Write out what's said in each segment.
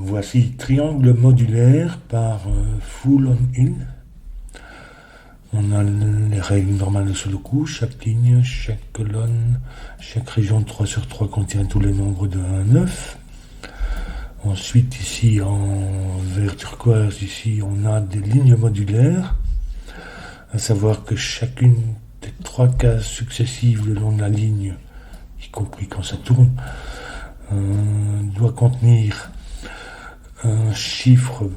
Voici triangle modulaire par Full on In. On a les règles normales de Sudoku, chaque ligne, chaque colonne, chaque région de 3 sur 3 contient tous les nombres de 1 à 9. Ensuite, ici, en vert turquoise, ici, on a des lignes modulaires, à savoir que chacune des 3 cases successives le long de la ligne, y compris quand ça tourne, doit contenir un chiffre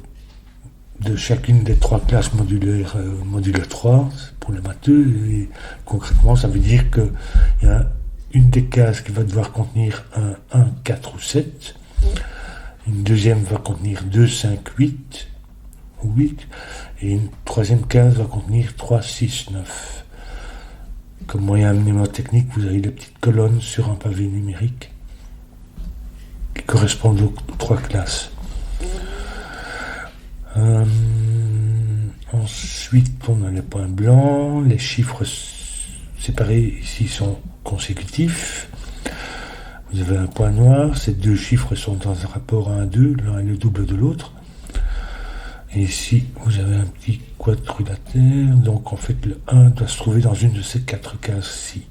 de chacune des 3 classes modulaires, module 3, pour les matheux, et concrètement, ça veut dire qu'il y a une des cases qui va devoir contenir un 1, 4 ou 7, une deuxième va contenir 2, 5, 8, ou 8, et une troisième case va contenir 3, 6, 9. Comme moyen mnémotechnique, vous avez des petites colonnes sur un pavé numérique qui correspondent aux 3 classes. Ensuite, on a les points blancs, les chiffres séparés ici sont consécutifs. Vous avez un point noir, ces 2 chiffres sont dans un rapport 1 à 2, l'un est le double de l'autre. Et ici, vous avez un petit quadrilatère, donc en fait le 1 doit se trouver dans une de ces 4 cases-ci.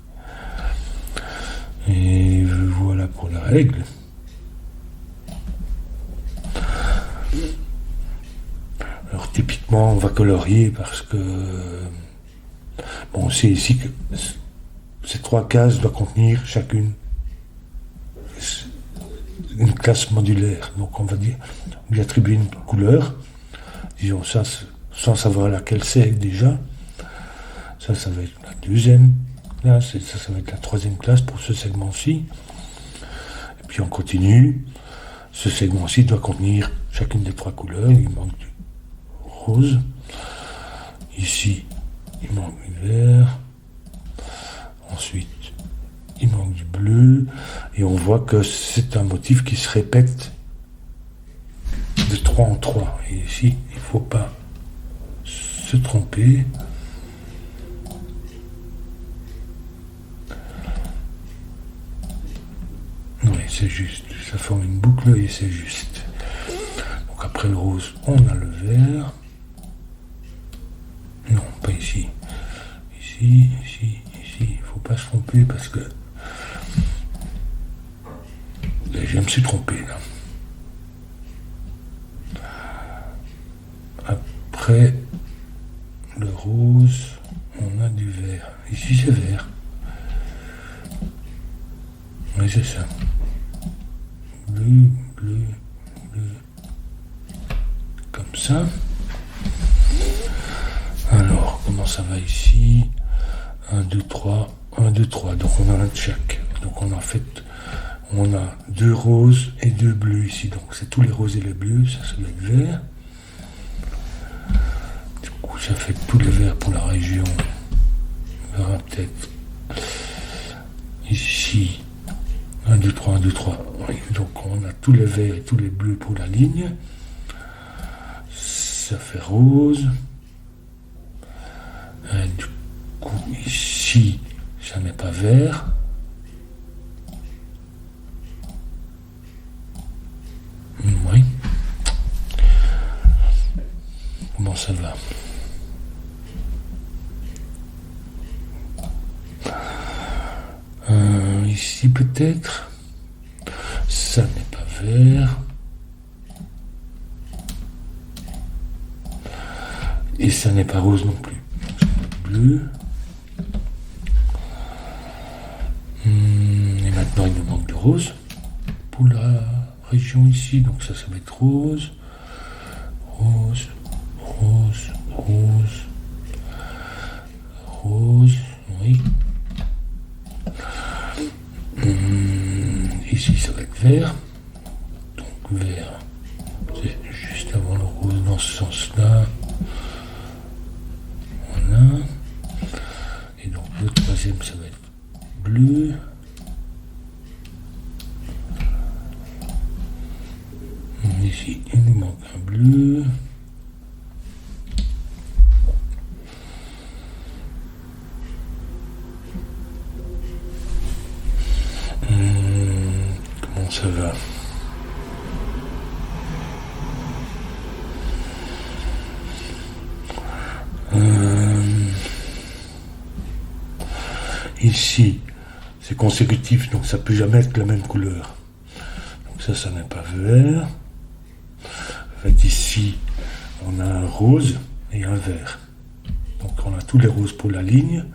Et voilà pour la règle. Alors typiquement, on va colorier parce que bon, c'est ici que ces 3 cases doivent contenir chacune une classe modulaire. Donc on va dire, on lui attribue une couleur, disons ça, sans savoir laquelle c'est déjà. Ça va être la deuxième classe, et ça va être la troisième classe pour ce segment-ci. Et puis on continue. Ce segment-ci doit contenir chacune des 3 couleurs. Il manque du rose. Ici, il manque du vert. Ensuite, il manque du bleu. Et on voit que c'est un motif qui se répète de 3 en 3. Et ici, il ne faut pas se tromper. Oui, c'est juste. Ça forme une boucle et c'est juste. Donc après le rose, on a le vert. Non, pas ici. Ici. Il ne faut pas se tromper parce que je me suis trompé là. Après le rose, on a du vert. Ici c'est vert. Oui, c'est ça. Bleu. Comme ça. Alors, comment ça va ici? 1, 2, 3. Donc on a un de chaque. Donc on a 2 roses et 2 bleus ici. Donc c'est tous les roses et les bleus. Ça va être vert. Du coup, ça fait tous les verts pour la région. On verra peut-être ici. 1, 2, 3. Oui, donc on a tous les verts et tous les bleus pour la ligne. Ça fait rose. Et du coup, ici, ça n'est pas vert. Oui. Comment ça va? Ici peut-être. Ça n'est pas vert. Et ça n'est pas rose non plus. Bleu. Et maintenant il nous manque de rose pour la région ici. Donc ça va être rose. Rose. Oui. Ici ça va être vert. Donc vert. C'est juste avant le rose dans ce sens-là. Voilà. Et donc le troisième ça va être bleu. Ici il nous manque un bleu. Comment ça va? Ici, c'est consécutif, donc ça peut jamais être la même couleur. Donc ça n'est pas vert. En fait, ici, on a un rose et un vert. Donc on a tous les roses pour la ligne.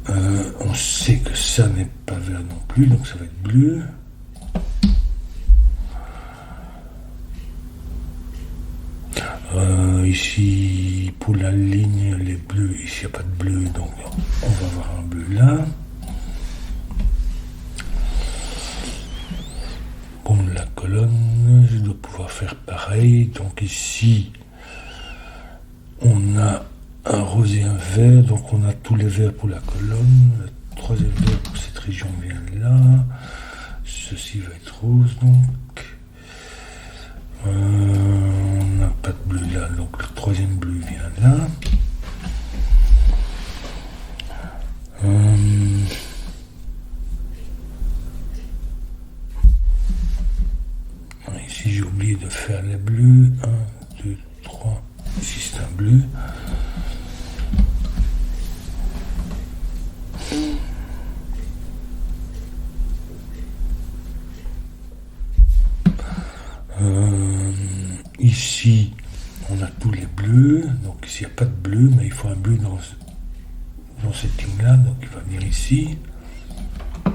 On sait que ça n'est pas vert non plus, donc ça va être bleu. Ici, pour la ligne, les bleus, ici il n'y a pas de bleu, donc on va avoir un bleu là. Bon, la colonne, je dois pouvoir faire pareil. Donc ici, on a un rose et un vert, donc on a tous les verts pour la colonne. Le troisième vert pour cette région vient là. Ceci va être rose, donc. On n'a pas de bleu là, donc le troisième bleu vient là. Ici j'ai oublié de faire les bleus. 1, 2, 3. Ici c'est un bleu. Ici, on a tous les bleus. Donc ici, il n'y a pas de bleu, mais il faut un bleu dans cette ligne-là. Donc il va venir ici. Donc,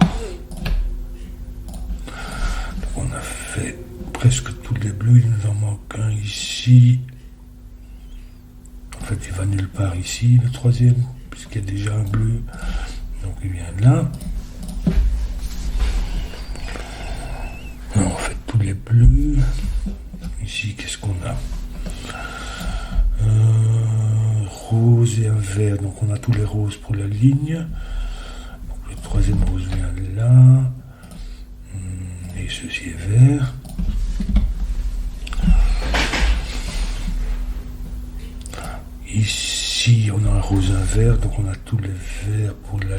on a fait presque tous les bleus. Il nous en manque un ici. En fait, il va nulle part ici, le troisième, puisqu'il y a déjà un bleu. Donc il vient là. Alors, on fait tous les bleus. Ici, qu'est-ce qu'on a? Rose et un vert, donc on a tous les roses pour la ligne. Donc le troisième rose vient là. Et ceci est vert. Ici, on a un rose et un vert, donc on a tous les verts pour la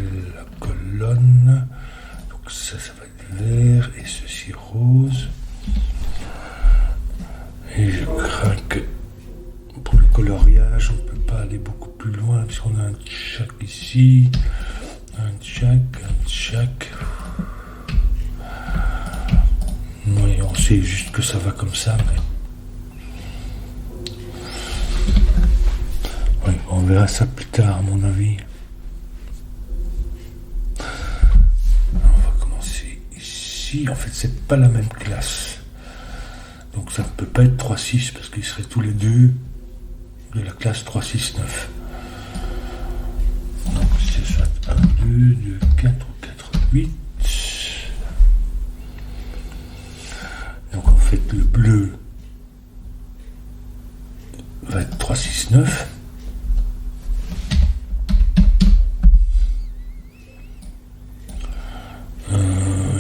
colonne. Donc ça va être vert et ceci rose. Et je crains que pour le coloriage, on ne peut pas aller beaucoup plus loin, puisqu'on a un tchac ici, un tchac. Oui, on sait juste que ça va comme ça, mais... Oui, on verra ça plus tard, à mon avis. Alors, on va commencer ici. En fait, c'est pas la même classe. Donc ça ne peut pas être 3-6 parce qu'ils seraient tous les deux de la classe 3-6-9. Donc c'est soit 1, 2, 2, 4 ou 4, 8. Donc en fait le bleu va être 3-6-9.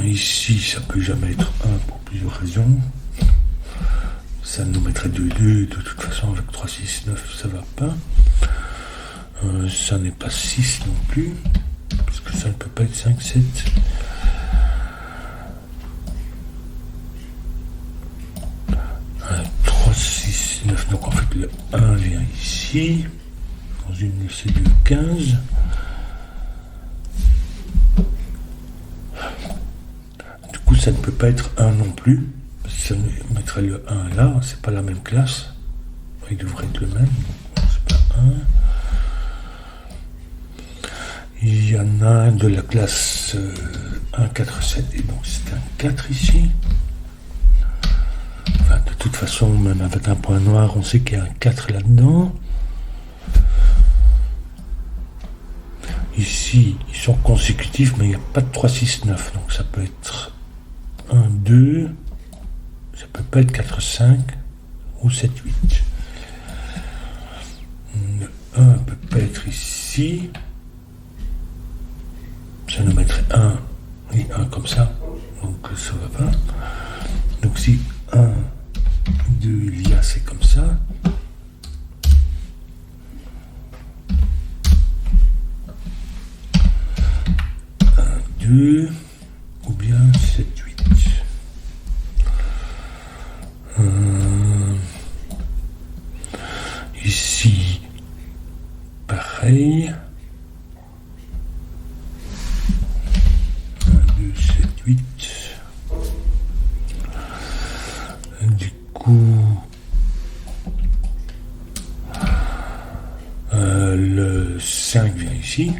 Ici ça peut jamais être 1 pour plusieurs raisons. Ça nous mettrait 2-2, de toute façon avec 3-6-9 ça va pas. Ça n'est pas 6 non plus, parce que ça ne peut pas être 5-7. Un 3-6-9, donc en fait le 1 vient ici, dans une de ces deux 15. Du coup ça ne peut pas être 1 non plus. Ça mettrait le 1 là, c'est pas la même classe. Il devrait être le même. C'est pas 1. Il y en a un de la classe 1, 4, 7, et donc c'est un 4 ici. Enfin, de toute façon, même avec un point noir, on sait qu'il y a un 4 là-dedans. Ici, ils sont consécutifs, mais il n'y a pas de 3, 6, 9. Donc ça peut être 1, 2. Ça peut pas être 4, 5 ou 7, 8. Le 1 ne peut pas être ici. Ça nous mettrait 1 et 1 comme ça. Donc ça va pas. Donc si 1, 2 il y a, c'est comme ça. 1, 2 ou bien 7, 8. Ici, pareil. 1, 2, 7, 8. Du coup, le 5 vient ici.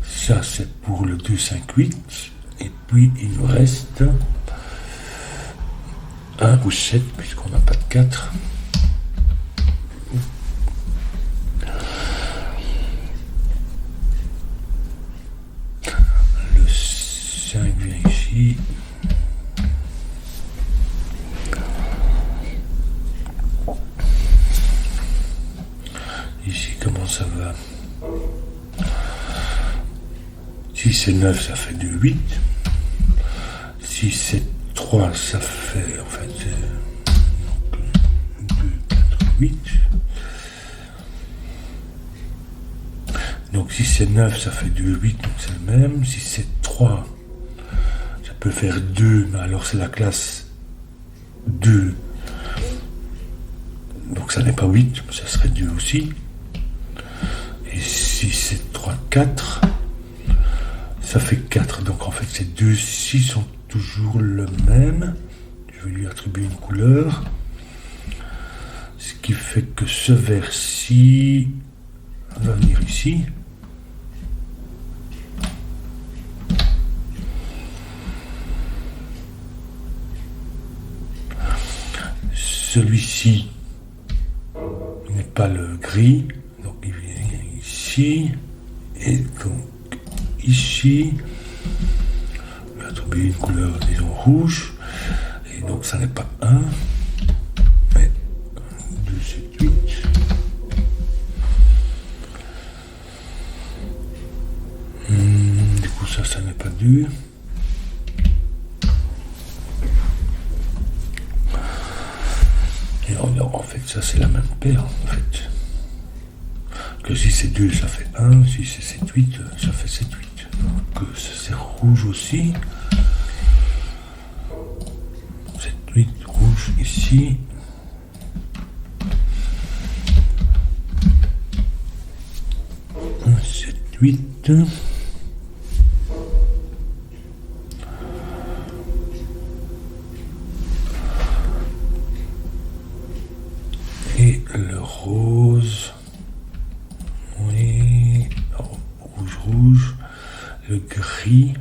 Ça, c'est pour le 2, 5, 8. Et puis, il nous reste 1 ou 7, puisqu'on n'a pas de 4. Le 5 vient ici. Ici, comment ça va? 6 et 9, ça fait 2, 8. 6, 7, 3, ça fait en fait 2, 4, 8. Donc 6 et 9, ça fait 2, 8, donc c'est le même. 6, 7, 3, ça peut faire 2, mais alors c'est la classe 2. Donc ça n'est pas 8, ça serait 2 aussi. Et 6, 7, 3, 4, ça fait 4. Donc en fait ces deux-ci sont toujours le même. Je vais lui attribuer une couleur. Ce qui fait que ce vert-ci va venir ici. Celui-ci n'est pas le gris, donc il vient ici, et donc ici, je vais attribuer une couleur, disons, rouge, et donc ça n'est pas 1, mais 2, 7, 8. Du coup, ça n'est pas 2. Et en fait, ça c'est la même paire, en fait. Que si c'est 2, ça fait 1, si c'est 7, 8, ça fait 7, 8. Donc c'est rouge aussi. 7, 8, rouge ici. Un, 7, 8. Et le rose, oui, rouge, rouge, le gris,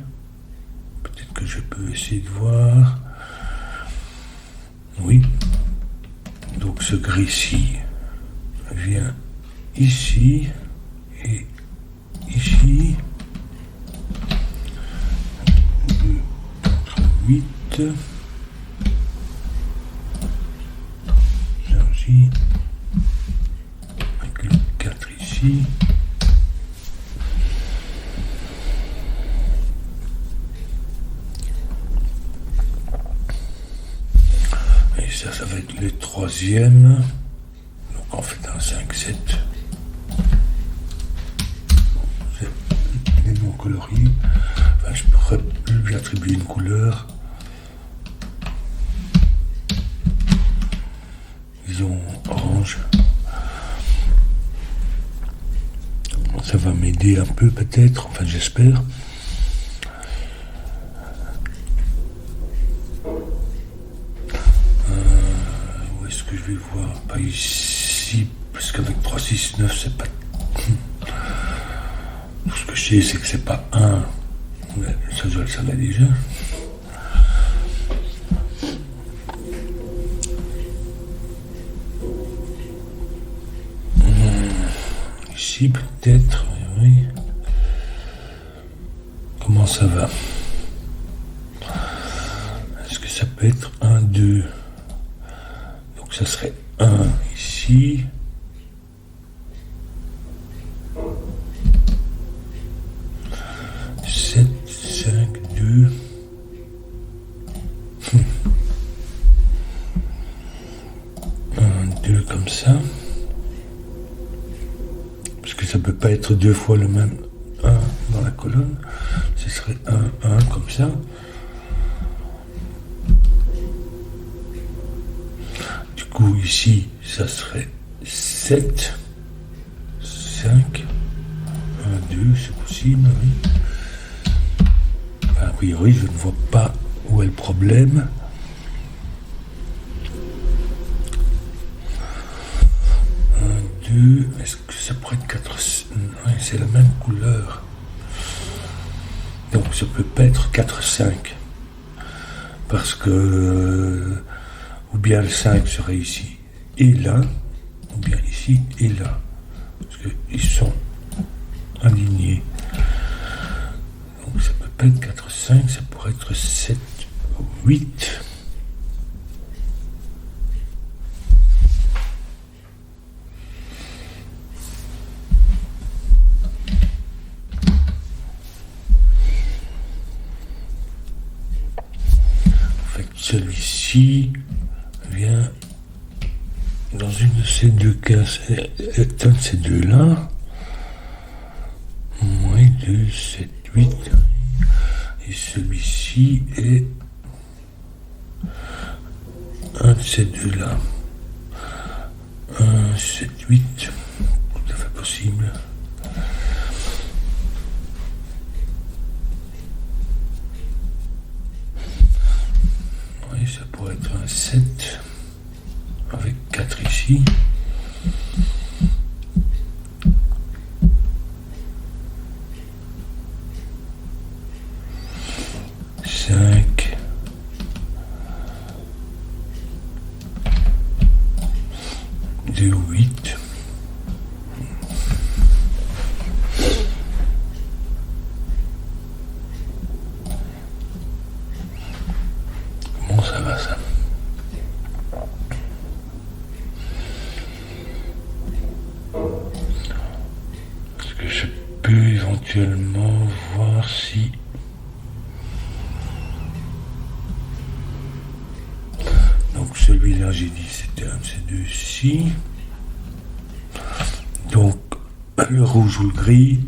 peut-être que je peux essayer de voir, oui, donc ce gris-ci vient ici et ici, 2, 4, 8, là aussi, avec le 4 ici, et ça va être le troisième, donc en fait un 5, 7, c'est les noms coloriés, enfin, je pourrais lui attribuer une couleur, disons orange. Ça va m'aider un peu peut-être, enfin j'espère. Où est-ce que je vais voir? Pas ici, parce qu'avec 3, 6, 9, c'est pas... Tout ce que je sais, c'est que c'est pas 1. Ça, je le savais déjà. Ici, peut-être, oui. Comment ça va? Est-ce que ça peut être 1, 2? Donc ça serait 1 ici. Sept, 5, 2. 1, 2 comme ça. Parce que ça peut pas être deux fois le même 1 dans la colonne. Ce serait 1, 1 comme ça. Du coup, ici, ça serait 7, 5, 1, 2, c'est possible, oui. Enfin, a priori, je ne vois pas où est le problème. Est-ce que ça pourrait être 4? Oui, c'est la même couleur. Donc ça peut pas être 4, 5. Parce que ou bien le 5 serait ici et là, ou bien ici et là. Parce qu'ils sont alignés. Donc ça peut pas être 4, 5, ça pourrait être 7, 8. Celui-ci vient dans une de ces deux cases, un de ces deux-là. Oui, 2, 7, 8. Et celui-ci est un de ces deux-là. 1, 7, 8. Tout à fait possible. Ça pourrait être un 7 avec 4 ici. Cinq. 2, 8. Ça va ça. Est-ce que je peux éventuellement voir si donc celui-là j'ai dit c'était un de ces deux-ci. Donc le rouge ou le gris.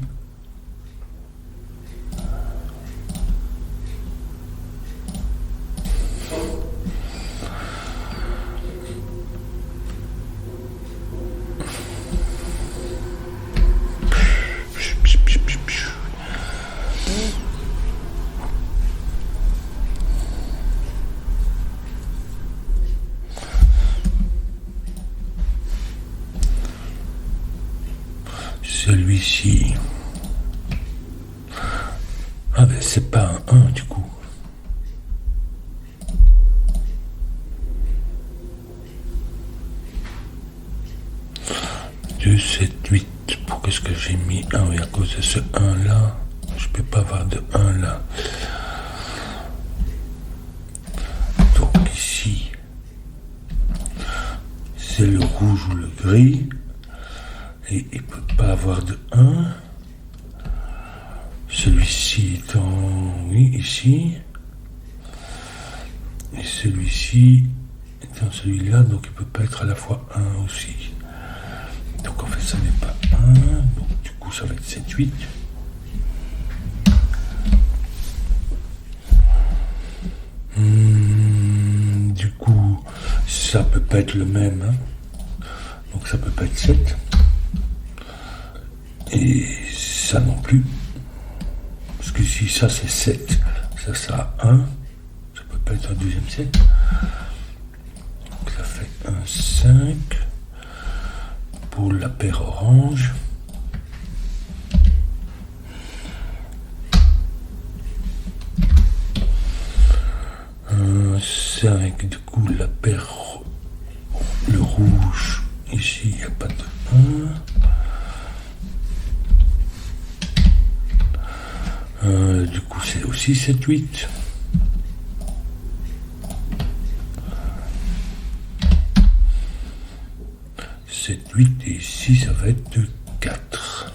Celui-ci. Ah ben c'est pas un 1 du coup. Deux, 7, 8. Pour qu'est-ce que j'ai mis? Ah oui, à cause de ce 1 là. Je peux pas avoir de 1 là. Donc ici, c'est le rouge ou le gris. Et il ne peut pas avoir de 1. Celui-ci est en... Oui, ici. Et celui-ci est en celui-là, donc il ne peut pas être à la fois 1 aussi. Donc en fait, ça n'est pas 1. Donc du coup, ça va être 7, 8. Du coup, ça peut pas être le même. Hein. Donc ça peut pas être 7. Et ça non plus. Parce que si ça c'est 7, ça sera 1. Ça peut pas être un deuxième 7. Donc ça fait un 5 pour la paire orange. Un 5, du coup la paire, le rouge, ici il n'y a pas de 1. Du coup c'est aussi 7, 8. Et ici ça va être 4.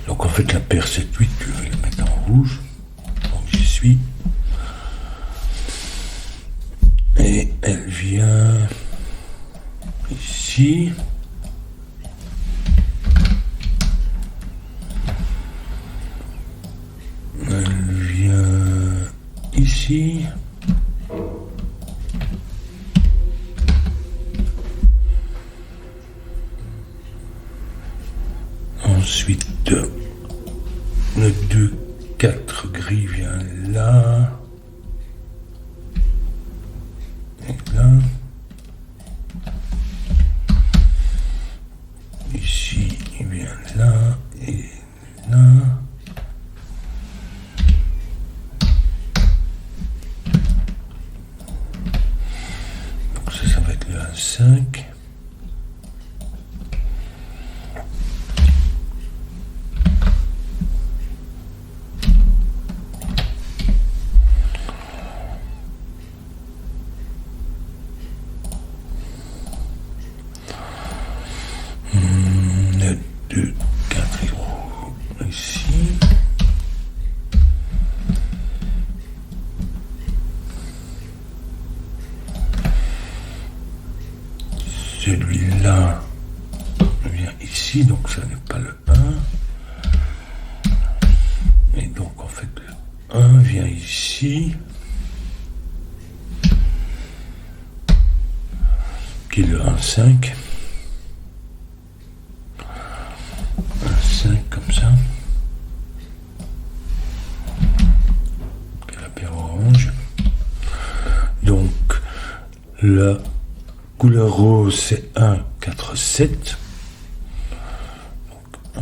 Donc en fait la paire 7, 8, je vais la mettre en rouge. Donc j'y suis. Et elle vient ici. ici. Ensuite, le 2, 4 gris vient là. Et là. Ici, il vient là. Et là. Donc ça va être le 1,5. Le 2, 4 et ici. Celui-là vient ici, donc ça n'est pas le 1. Et donc en fait le 1 vient ici. Qui est le 1,5. 1,5 comme ça. La paire orange. Donc la couleur rose c'est 1, 4, 7. Donc 1.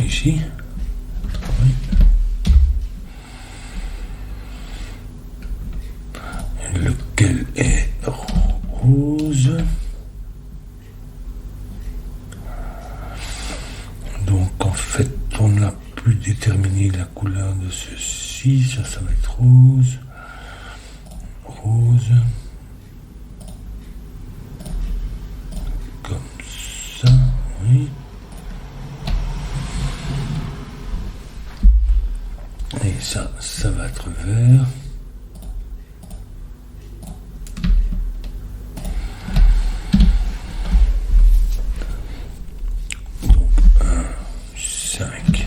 Ici. Oui. Lequel est rose. Donc en fait on n'a plus déterminé la couleur de ceci. Ça va être rose. Rose. Comme ça, oui. Et ça va être vert. Donc 1, 5.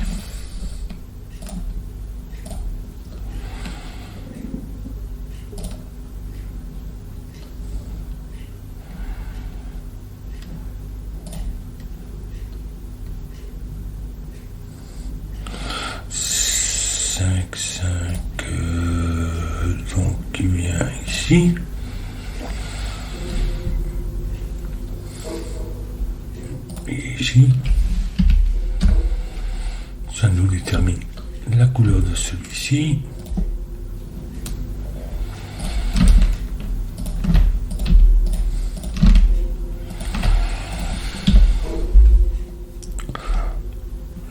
Donc il vient ici. Et ici. Ça nous détermine la couleur de celui-ci.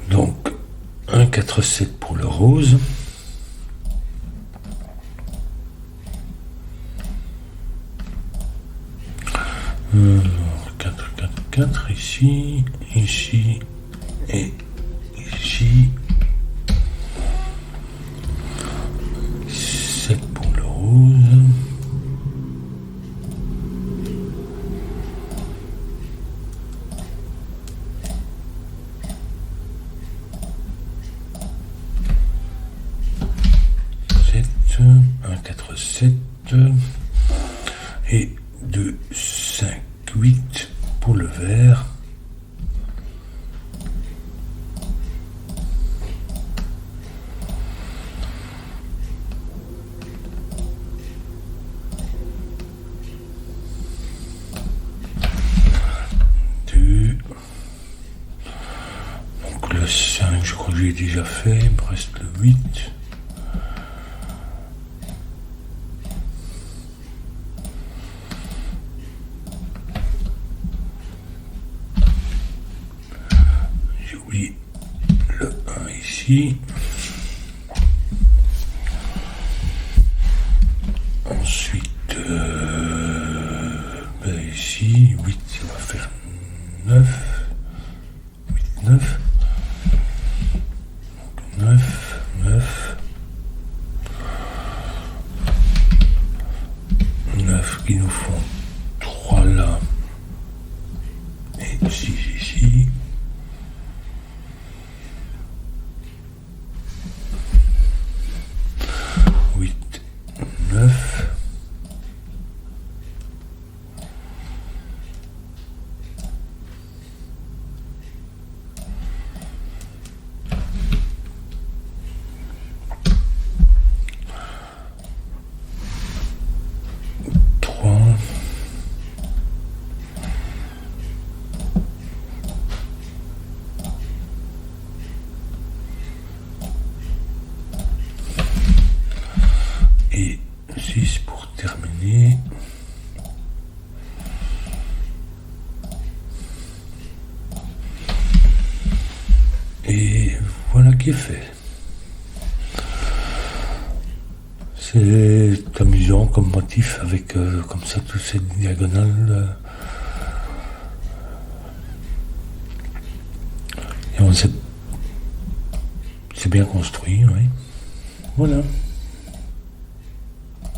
Donc 1, 4, 7 pour le rose. 4, 4, 4 ici, ici et ici. 7 pour le rose. Un 4, 7 et 2, 5, 8 pour le vert. Donc le 5, je crois que j'ai déjà fait, il me reste le 8. J'ai oublié le 1 ici. Ensuite, ici, 8, ça va faire 9. 8, 9. Donc 9, 9. 9 qui nous font ici. 8, 9. Et 6 pour terminer. Et voilà qui est fait. C'est amusant comme motif avec comme ça toutes ces diagonales. Et c'est bien construit, oui. Voilà.